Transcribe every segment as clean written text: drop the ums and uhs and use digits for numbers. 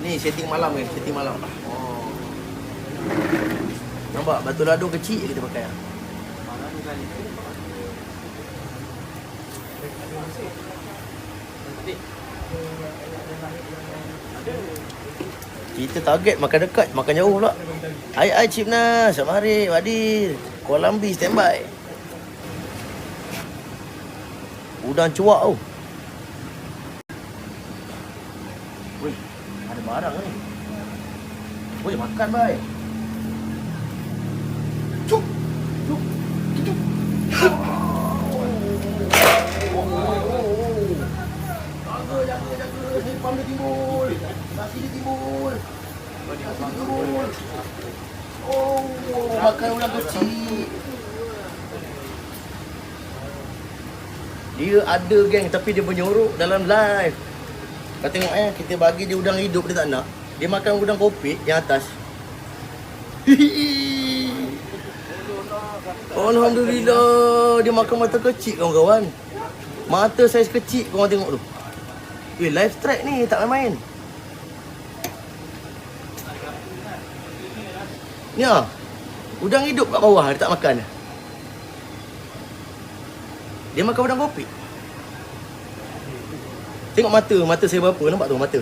Ni setting malam ni, setting malam. Oh. Nampak batu ladu kecil je kita pakai. Kita target makan dekat, makan jauh pula. Hai Cip Nas, Samarik, Wadir, Kuala Lumpur standby. Udang cuak tu. Weh, ada barang ni. Boleh makan baik. Cuk. Cuk. Cuk. Jaga. Sipam dia timbul. Nasi dia timbul. Timbul. Oh, makan ulang kecil. Dia ada geng tapi dia menyorok dalam live. Kau tengok kita bagi dia udang hidup dia tak nak. Dia makan udang kopi yang atas. Alhamdulillah, dia makan mata kecil kawan-kawan. Mata saiz kecil korang tengok tu. Live track ni tak main-main. Ni udang hidup kat bawah dia tak makan. Dia makan udang kopi. Tengok mata saya berapa, nampak tu mata.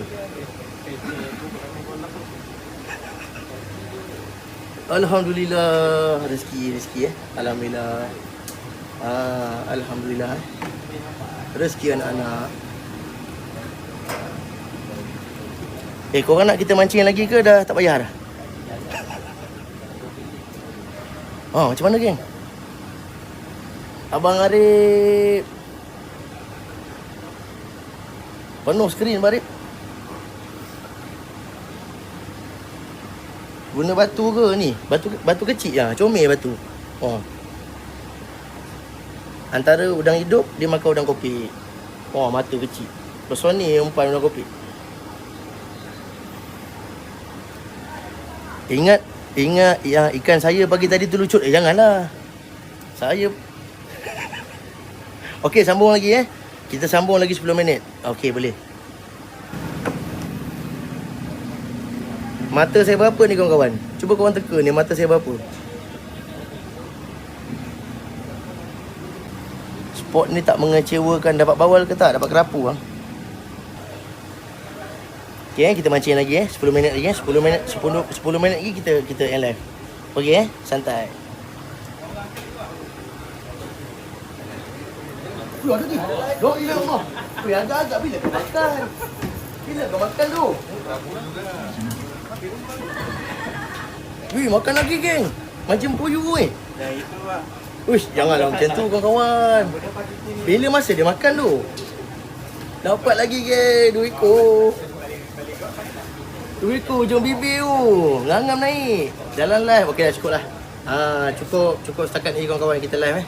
Alhamdulillah, rezeki Alhamdulillah. Alhamdulillah. Rezeki anak-anak. Korang nak kita mancing lagi ke dah tak payah dah? Macam mana geng? Abang Arif penuh skrin Arif. Guna batu ke ni? Batu kecil lah, comel batu. Antara udang hidup dia makan udang kopi. Mata kecil. Lepas ni umpan udang kopi. Ingat yang ikan saya pagi tadi tu lucut. Janganlah. Saya okey, sambung lagi Kita sambung lagi 10 minit. Okey, boleh. Mata saya berapa ni kawan-kawan? Cuba korang teka ni mata saya berapa. Spot ni tak mengecewakan. Dapat bawal ke tak? Dapat kerapu Okey, kita mancing lagi 10 minit lagi 10 minit lagi kita end live. Okey santai. Ada ni. Dok gila kau. Agak-agak bila kau makan? Bila kau makan tu? Makan lagi geng. Macam puyuh Dah itu lah. Uish, janganlah macam tu kawan-kawan. Bila masa dia makan tu? Dapat lagi geng 2 ekor. 2 ekor hujung bibir tu. Ngangam naik. Jalan live. Okey dah cukup lah. Cukup setakat ni kawan-kawan kita live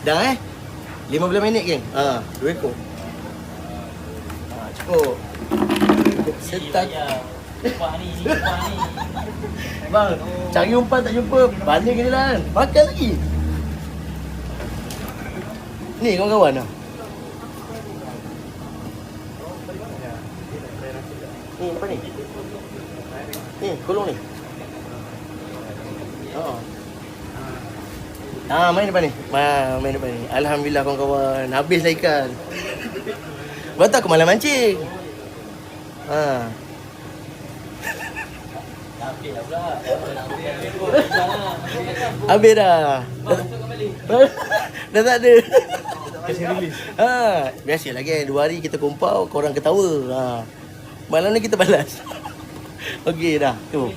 Dah 15 minit geng. 2 ekor. Cukup. Setakat. Umpan ni. Bang, cari umpan tak jumpa. Banding ke jalan. Makan lagi. Ni kawan-kawan Ni apa ni? Ni kolong ni. Main depan ni. Main depan ni. Alhamdulillah kawan-kawan. Habislah ikan. Betul aku malam mancing. Habis dah. Dah tak ada. Kasih rilis. Biasalah kan 2 hari kita kumpau, korang ketawa. Malam ni kita balas. Okey dah. Tu.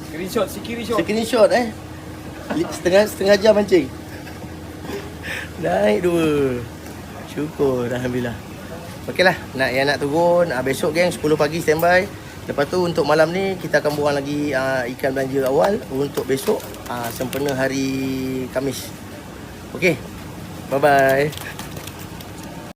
Screenshot setengah jam mancing. Naik 2. Syukur alhamdulillah. Okeylah, nak turun besok geng 10 pagi standby. Lepas tu untuk malam ni kita akan buang lagi ikan belanja awal untuk besok sempena hari Khamis. Okey. Bye bye.